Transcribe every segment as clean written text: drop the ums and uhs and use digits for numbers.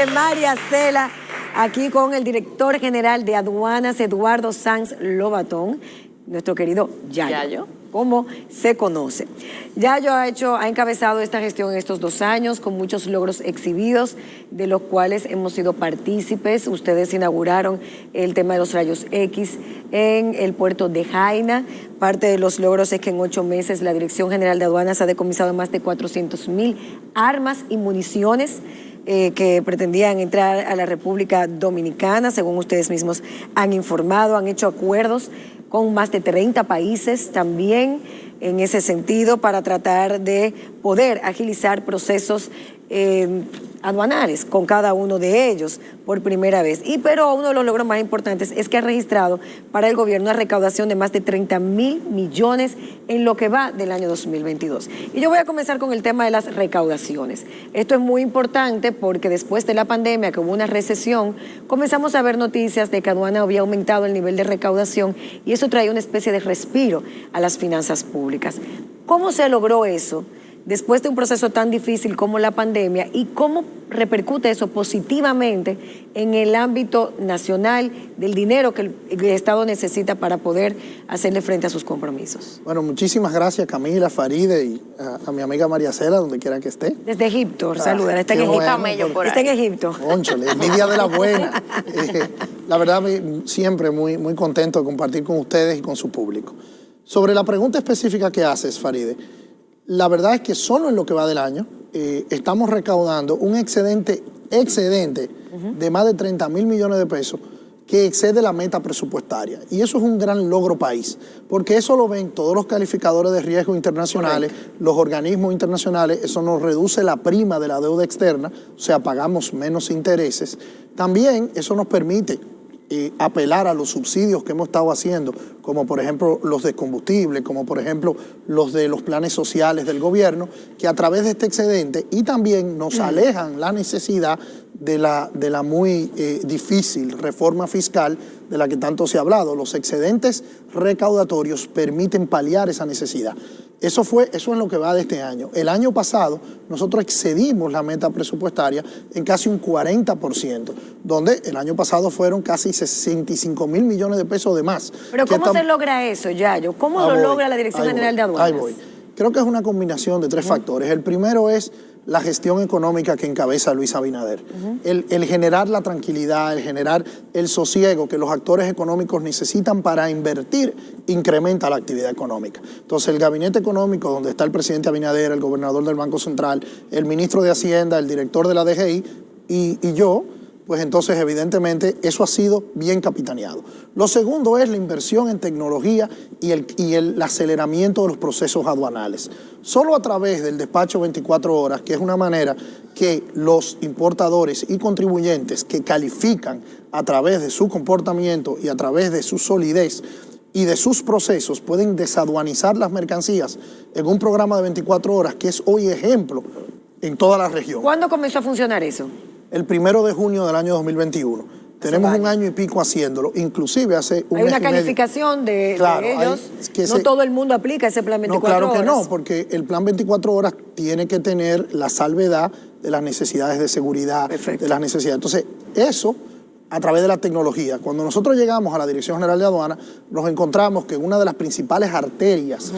de María Cela, aquí con el director general de Aduanas, Eduardo Sanz Lobatón, nuestro querido Yayo, como se conoce. Yayo ha encabezado esta gestión en estos 2 años con muchos logros exhibidos, de los cuales hemos sido partícipes. Ustedes inauguraron el tema de los rayos X en el puerto de Jaina. Parte de los logros es que en 8 meses la Dirección General de Aduanas ha decomisado más de 400.000 armas y municiones que pretendían entrar a la República Dominicana, según ustedes mismos han informado. Han hecho acuerdos con más de 30 países también en ese sentido para tratar de poder agilizar procesos aduanales con cada uno de ellos por primera vez. Pero uno de los logros más importantes es que ha registrado para el gobierno una recaudación de más de 30.000 millones en lo que va del año 2022. Y yo voy a comenzar con el tema de las recaudaciones. Esto es muy importante porque después de la pandemia, que hubo una recesión, comenzamos a ver noticias de que Aduana había aumentado el nivel de recaudación y eso trae una especie de respiro a las finanzas públicas. ¿Cómo se logró eso después de un proceso tan difícil como la pandemia y cómo repercute eso positivamente en el ámbito nacional del dinero que el Estado necesita para poder hacerle frente a sus compromisos? Bueno, muchísimas gracias, Camila, Faride y a mi amiga María Cela, donde quiera que esté. Desde Egipto, saluda, está en Egipto. Bueno, está en Egipto. Cónchale, envidia de la buena. La verdad, siempre muy, muy contento de compartir con ustedes y con su público. Sobre la pregunta específica que haces, Faride, la verdad es que solo en lo que va del año estamos recaudando un excedente de más de 30.000 millones de pesos que excede la meta presupuestaria. Y eso es un gran logro país, porque eso lo ven todos los calificadores de riesgo internacionales, los organismos internacionales. Eso nos reduce la prima de la deuda externa, o sea, pagamos menos intereses. También eso nos permite apelar a los subsidios que hemos estado haciendo, como por ejemplo los de combustible, como por ejemplo los de los planes sociales del gobierno, que a través de este excedente y también nos alejan la necesidad de la muy difícil reforma fiscal de la que tanto se ha hablado. Los excedentes recaudatorios permiten paliar esa necesidad. Eso es lo que va de este año. El año pasado nosotros excedimos la meta presupuestaria en casi un 40%, donde el año pasado fueron casi 65.000 millones de pesos de más. Pero ¿cómo se logra eso, Yayo? ¿Cómo lo logra la Dirección General de Aduanas? Ahí voy. Creo que es una combinación de 3 factores. El primero es la gestión económica que encabeza Luis Abinader. El generar la tranquilidad, el generar el sosiego que los actores económicos necesitan para invertir, incrementa la actividad económica. Entonces el gabinete económico, donde está el presidente Abinader, el gobernador del Banco Central, el ministro de Hacienda, el director de la DGI y yo, pues entonces evidentemente eso ha sido bien capitaneado. Lo segundo es la inversión en tecnología y el aceleramiento de los procesos aduanales. Solo a través del despacho 24 horas, que es una manera que los importadores y contribuyentes que califican a través de su comportamiento y a través de su solidez y de sus procesos pueden desaduanizar las mercancías en un programa de 24 horas que es hoy ejemplo en toda la región. ¿Cuándo comenzó a funcionar eso? El 1 de junio del año 2021. Tenemos un año y pico haciéndolo, inclusive hace un mes y medio. Hay una calificación de ellos, no todo el mundo aplica ese plan 24 horas. No, claro que no, porque el plan 24 horas tiene que tener la salvedad de las necesidades de seguridad, de las necesidades. Entonces, eso a través de la tecnología. Cuando nosotros llegamos a la Dirección General de Aduanas, nos encontramos que en una de las principales arterias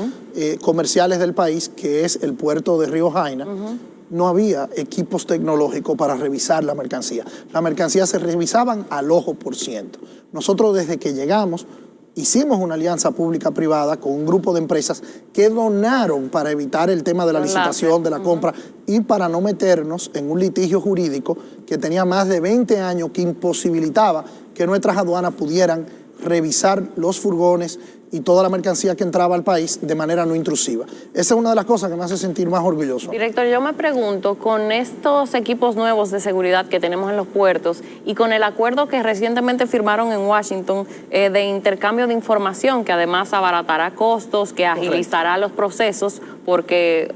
comerciales del país, que es el puerto de Río Jaina, no había equipos tecnológicos para revisar la mercancía. Las mercancías se revisaban al ojo por ciento. Nosotros desde que llegamos hicimos una alianza pública-privada con un grupo de empresas que donaron para evitar el tema de la licitación, de la compra y para no meternos en un litigio jurídico que tenía más de 20 años que imposibilitaba que nuestras aduanas pudieran revisar los furgones y toda la mercancía que entraba al país de manera no intrusiva. Esa es una de las cosas que me hace sentir más orgulloso. Director, yo me pregunto, con estos equipos nuevos de seguridad que tenemos en los puertos y con el acuerdo que recientemente firmaron en Washington de intercambio de información, que además abaratará costos, que agilizará los procesos, porque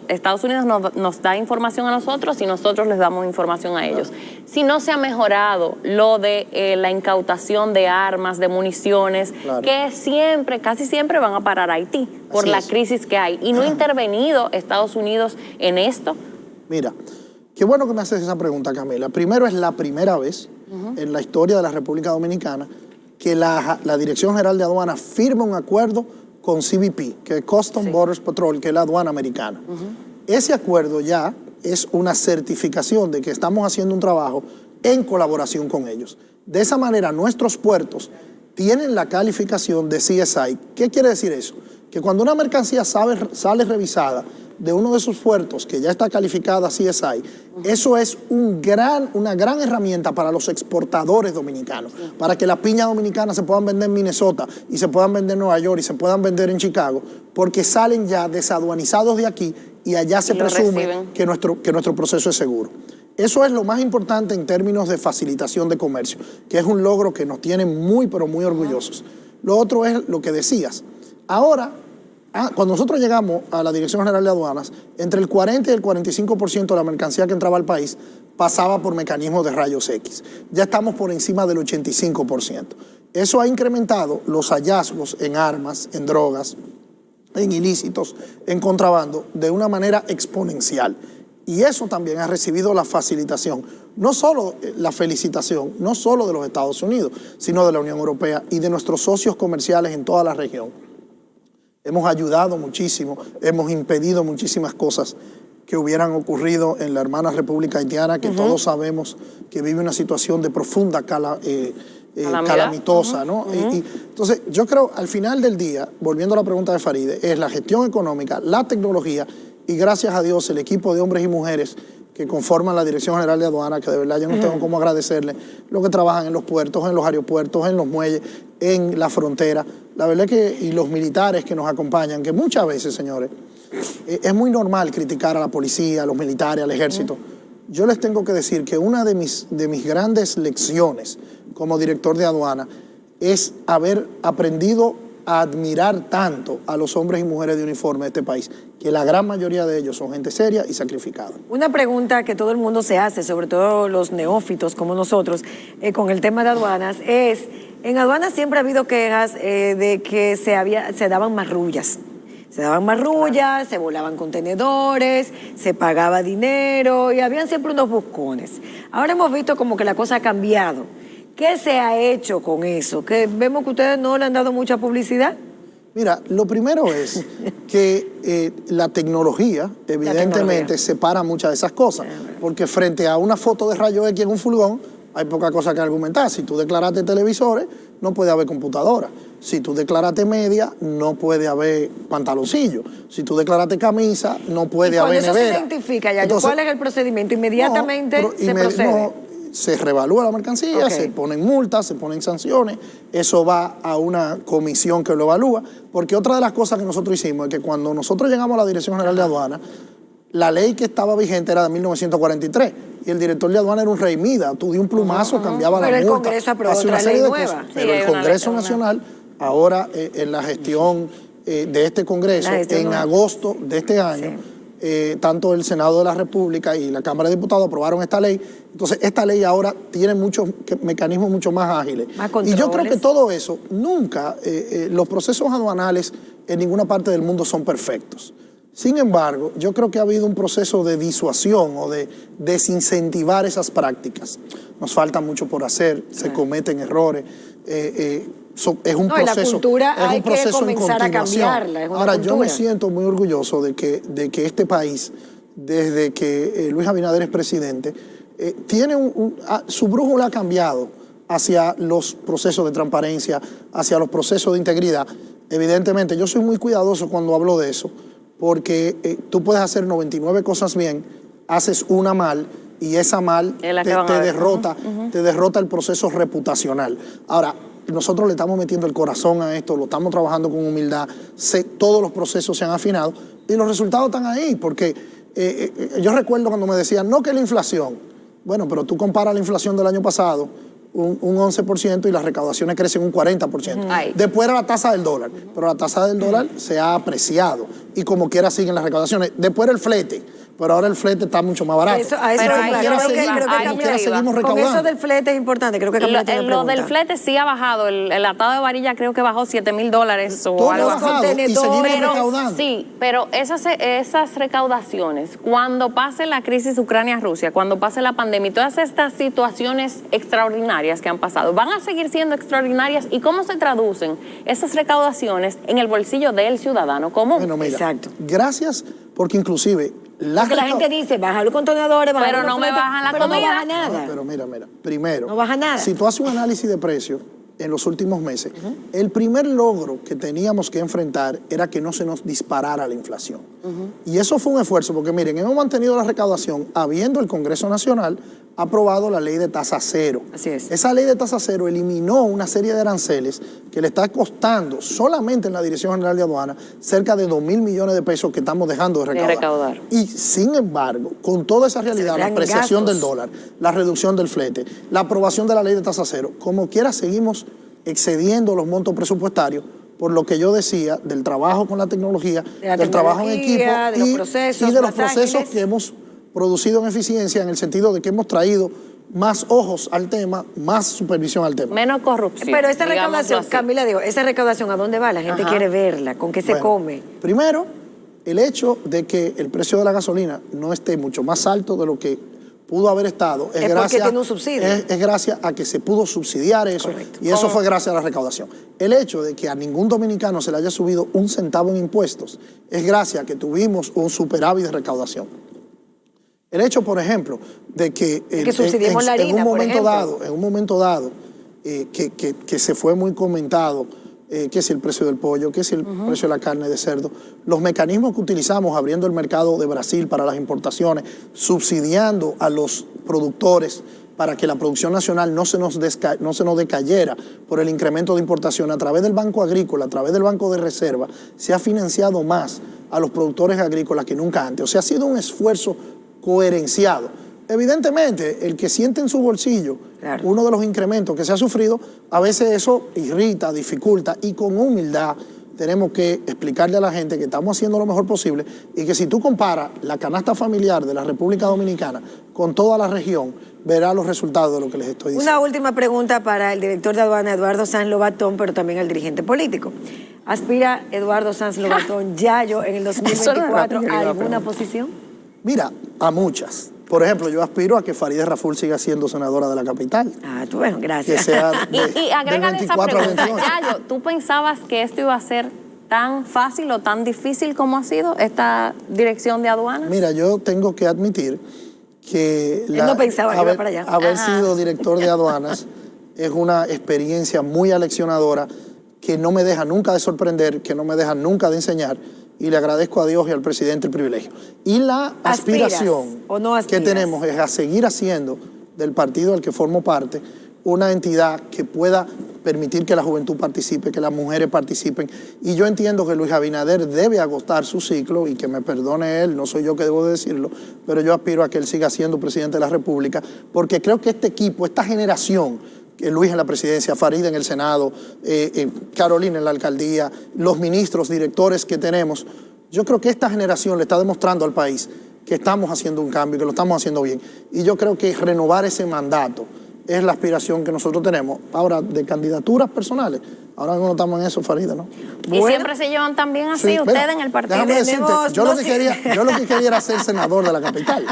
Estados Unidos nos da información a nosotros y nosotros les damos información a ellos. Si no se ha mejorado lo de la incautación de armas, de municiones, que casi siempre van a parar a Haití por la crisis que hay, y no ha intervenido Estados Unidos en esto. Mira, Qué bueno que me haces esa pregunta, Camila. Primero, es la primera vez en la historia de la República Dominicana que la Dirección General de Aduanas firma un acuerdo con CBP, que es Customs Borders Patrol, que es la aduana americana. Ese acuerdo ya es una certificación de que estamos haciendo un trabajo en colaboración con ellos. De esa manera, nuestros puertos tienen la calificación de CSI. ¿Qué quiere decir eso? Que cuando una mercancía sale revisada de uno de esos puertos que ya está calificada CSI, eso es una gran herramienta para los exportadores dominicanos, para que las piñas dominicanas se puedan vender en Minnesota y se puedan vender en Nueva York y se puedan vender en Chicago, porque salen ya desaduanizados de aquí y allá se presume que nuestro proceso es seguro. Eso es lo más importante en términos de facilitación de comercio, que es un logro que nos tiene muy, pero muy orgullosos. Lo otro es lo que decías. Ahora, cuando nosotros llegamos a la Dirección General de Aduanas, entre el 40 y el 45% de la mercancía que entraba al país pasaba por mecanismos de rayos X. Ya estamos por encima del 85%. Eso ha incrementado los hallazgos en armas, en drogas, en ilícitos, en contrabando, de una manera exponencial. Y eso también ha recibido la facilitación, no solo la felicitación, no solo de los Estados Unidos, sino de la Unión Europea y de nuestros socios comerciales en toda la región. Hemos ayudado muchísimo, hemos impedido muchísimas cosas que hubieran ocurrido en la hermana República Haitiana, que todos sabemos que vive una situación de profunda calamitosa, ¿no? Entonces, yo creo, al final del día, volviendo a la pregunta de Faride, es la gestión económica, la tecnología y, gracias a Dios, el equipo de hombres y mujeres que conforman la Dirección General de Aduanas, que de verdad yo no tengo cómo agradecerle, lo que trabajan en los puertos, en los aeropuertos, en los muelles, en la frontera. La verdad y los militares que nos acompañan, que muchas veces, señores, es muy normal criticar a la policía, a los militares, al ejército. Yo les tengo que decir que una de mis grandes lecciones como director de aduana es haber aprendido a admirar tanto a los hombres y mujeres de uniforme de este país, que la gran mayoría de ellos son gente seria y sacrificada. Una pregunta que todo el mundo se hace, sobre todo los neófitos como nosotros, con el tema de aduanas, es, en aduanas siempre ha habido quejas de que se daban marrullas. Se daban marrullas, se volaban contenedores, se pagaba dinero y habían siempre unos buscones. Ahora hemos visto como que la cosa ha cambiado. ¿Qué se ha hecho con eso? Que vemos que ustedes no le han dado mucha publicidad. Mira, lo primero es que la tecnología, evidentemente, separa muchas de esas cosas. Porque frente a una foto de rayo X en un furgón, hay poca cosa que argumentar. Si tú declaraste televisores, no puede haber computadora. Si tú declaraste media, no puede haber pantaloncillo. Si tú declaraste camisa, no puede haber nevera. ¿Cuándo eso se identifica ya? Entonces, ¿cuál es el procedimiento? ¿Inmediatamente se procede? Se revalúa la mercancía, se ponen multas, se ponen sanciones, eso va a una comisión que lo evalúa, porque otra de las cosas que nosotros hicimos es que cuando nosotros llegamos a la Dirección General de Aduana, la ley que estaba vigente era de 1943, y el director de aduana era un rey Mida, tú de un plumazo cambiaba la multa. Pero el Congreso aprobó otra ley nueva. Pero el Congreso Nacional, ahora en la gestión de este Congreso, en agosto de este año, tanto el Senado de la República y la Cámara de Diputados aprobaron esta ley. Entonces, esta ley ahora tiene muchos mecanismos mucho más ágiles. Y yo creo que todo eso, nunca, los procesos aduanales en ninguna parte del mundo son perfectos. Sin embargo, yo creo que ha habido un proceso de disuasión o de desincentivar esas prácticas. Nos falta mucho por hacer, se cometen errores. Es un proceso, la cultura hay que comenzar a cambiarla. Ahora, yo me siento muy orgulloso de que este país, desde que Luis Abinader es presidente, tiene su brújula ha cambiado hacia los procesos de transparencia, hacia los procesos de integridad. Evidentemente, yo soy muy cuidadoso cuando hablo de eso, porque tú puedes hacer 99 cosas bien, haces una mal, y esa mal te derrota el proceso reputacional. Ahora, nosotros le estamos metiendo el corazón a esto, lo estamos trabajando con humildad, todos los procesos se han afinado y los resultados están ahí, porque yo recuerdo cuando me decían, no que la inflación, bueno, pero tú comparas la inflación del año pasado, un 11% y las recaudaciones crecen un 40%. Después era la tasa del dólar, pero la tasa del dólar se ha apreciado y como quiera siguen las recaudaciones. Después era el flete. pero ahora el flete está mucho más barato. A eso Pero iba. ahí Creo yo que iba, Camila ahí yo seguimos iba. recaudando. Con eso del flete es importante, creo que Camila tiene Lo pregunta. del flete sí ha bajado, el atado de varilla creo que bajó $7,000 o Todo algo ha así. bajado y seguimos contenedores. recaudando. Sí, pero esas recaudaciones, cuando pase la crisis Ucrania-Rusia, cuando pase la pandemia y todas estas situaciones extraordinarias que han pasado, ¿van a seguir siendo extraordinarias? ¿Y cómo se traducen esas recaudaciones en el bolsillo del ciudadano común? Bueno, mira, Exacto. gracias, porque inclusive Porque la gente dice, baja los contenedores, baja Pero los no me fletes, bajan la pero comida. no baja nada. No, pero mira, primero, No baja nada. si tú haces un análisis de precios en los últimos meses, el primer logro que teníamos que enfrentar era que no se nos disparara la inflación. Y eso fue un esfuerzo, porque miren, hemos mantenido la recaudación habiendo el Congreso Nacional aprobado la ley de tasa cero. Así es. Esa ley de tasa cero eliminó una serie de aranceles que le está costando solamente en la Dirección General de Aduanas cerca de 2.000 millones de pesos que estamos dejando de recaudar. Y sin embargo, con toda esa realidad, la apreciación del dólar, la reducción del flete, la aprobación de la ley de tasa cero, como quiera seguimos excediendo los montos presupuestarios por lo que yo decía del trabajo con la tecnología, del trabajo en equipo de los procesos, y de los más procesos ágiles. que hemos producido en eficiencia en el sentido de que hemos traído más ojos al tema, más supervisión al tema. Menos corrupción. Pero esta digámoslo recaudación, así. Camila dijo, ¿esa recaudación a dónde va? La gente quiere verla, ¿con qué se Bueno, come? Primero, el hecho de que el precio de la gasolina no esté mucho más alto de lo que pudo haber estado Es porque tiene un subsidio. Es gracias a que se pudo subsidiar eso. Correcto. Y eso fue gracias a la recaudación. El hecho de que a ningún dominicano se le haya subido un centavo en impuestos es gracias a que tuvimos un superávit de recaudación. El hecho, por ejemplo, de que, subsidiemos la harina, en por ejemplo. un momento dado, que se fue muy comentado, que si el precio del pollo, que si el precio de la carne de cerdo, los mecanismos que utilizamos abriendo el mercado de Brasil para las importaciones, subsidiando a los productores para que la producción nacional no se nos decayera por el incremento de importación a través del Banco Agrícola, a través del Banco de Reserva, se ha financiado más a los productores agrícolas que nunca antes. O sea, ha sido un esfuerzo coherenciado. Evidentemente, el que siente en su bolsillo uno de los incrementos que se ha sufrido, a veces eso irrita, dificulta, y con humildad tenemos que explicarle a la gente que estamos haciendo lo mejor posible y que si tú comparas la canasta familiar de la República Dominicana con toda la región, verás los resultados de lo que les estoy diciendo. Una última pregunta para el director de aduana, Eduardo Sanz Lobatón, pero también al dirigente político. ¿Aspira Eduardo Sanz Lobatón Yayo en el 2024 a alguna posición? Mira, a muchas. Por ejemplo, yo aspiro a que Farideh Raful siga siendo senadora de la capital. Ah, tú, bueno, Que gracias. sea Y del agrégale esa 24 al pregunta, 28. Yayo, ¿tú pensabas que esto iba a ser tan fácil o tan difícil como ha sido esta dirección de aduanas? Mira, yo tengo que admitir que Él no pensaba que iba para allá. haber sido director de aduanas es una experiencia muy aleccionadora que no me deja nunca de sorprender, que no me deja nunca de enseñar, y le agradezco a Dios y al presidente el privilegio. Y la aspiración o no que aspiras? tenemos es a seguir haciendo del partido al que formo parte una entidad que pueda permitir que la juventud participe, que las mujeres participen. Y yo entiendo que Luis Abinader debe agotar su ciclo, y que me perdone él, no soy yo que debo de decirlo, pero yo aspiro a que él siga siendo presidente de la República, porque creo que este equipo, esta generación, Luis en la presidencia, Farideh en el Senado, Carolina en la alcaldía, los ministros, directores que tenemos, yo creo que esta generación le está demostrando al país que estamos haciendo un cambio, que lo estamos haciendo bien. Y yo creo que renovar ese mandato es la aspiración que nosotros tenemos. Ahora, de candidaturas personales, ahora no estamos en eso, Farideh, ¿no? Y siempre se llevan también así Sí, ustedes mira, en el partido. déjame decirte, yo lo que Tenemos- quería era ser senador de la capital.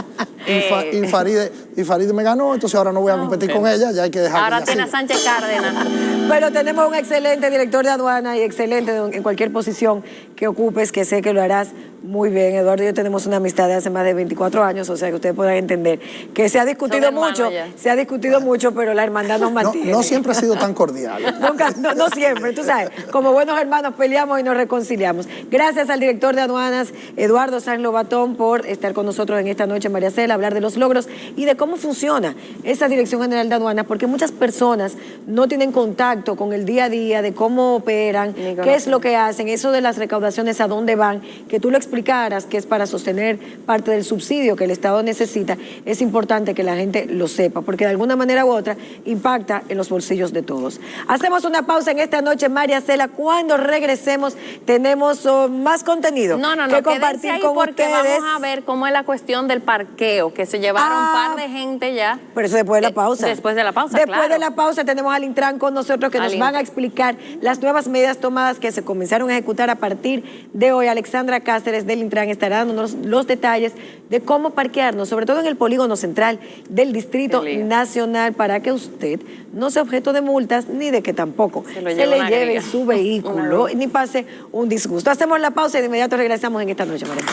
Y Farideh me ganó, entonces ahora no voy a competir con ella, ya hay que dejar Ahora que tiene ella a Sánchez Cárdenas. Pero tenemos un excelente director de aduana y excelente en cualquier posición que ocupes, que sé que lo harás muy bien. Eduardo y yo tenemos una amistad de hace más de 24 años, o sea que ustedes puedan entender que se ha discutido Son hermanos mucho, ya. mucho, pero la hermandad nos mantiene. No siempre ha sido tan cordial. Nunca, no siempre, tú sabes, como buenos hermanos peleamos y nos reconciliamos. Gracias al director de aduanas, Eduardo Sanz Lobatón, por estar con nosotros en esta noche, María Cela, hablar de los logros y de cómo funciona esa Dirección General de Aduanas, porque muchas personas no tienen contacto con el día a día, de cómo operan, qué es lo que hacen, eso de las recaudaciones, a dónde van, que tú lo explicaste explicaras que es para sostener parte del subsidio que el Estado necesita, es importante que la gente lo sepa, porque de alguna manera u otra impacta en los bolsillos de todos. Hacemos una pausa en esta noche, María Cela. Cuando regresemos tenemos más contenido que compartir con porque ustedes. Vamos a ver cómo es la cuestión del parqueo, que se llevaron un par de gente ya. Pero eso después de la pausa. Después de la pausa, Después de la pausa tenemos al Intran con nosotros que nos van a explicar las nuevas medidas tomadas que se comenzaron a ejecutar a partir de hoy. Alexandra Cáceres del Intran estará dándonos los detalles de cómo parquearnos, sobre todo en el polígono central del Distrito Nacional, para que usted no sea objeto de multas ni de que tampoco se le lleve su vehículo ni pase un disgusto. Hacemos la pausa y de inmediato regresamos en esta noche, María.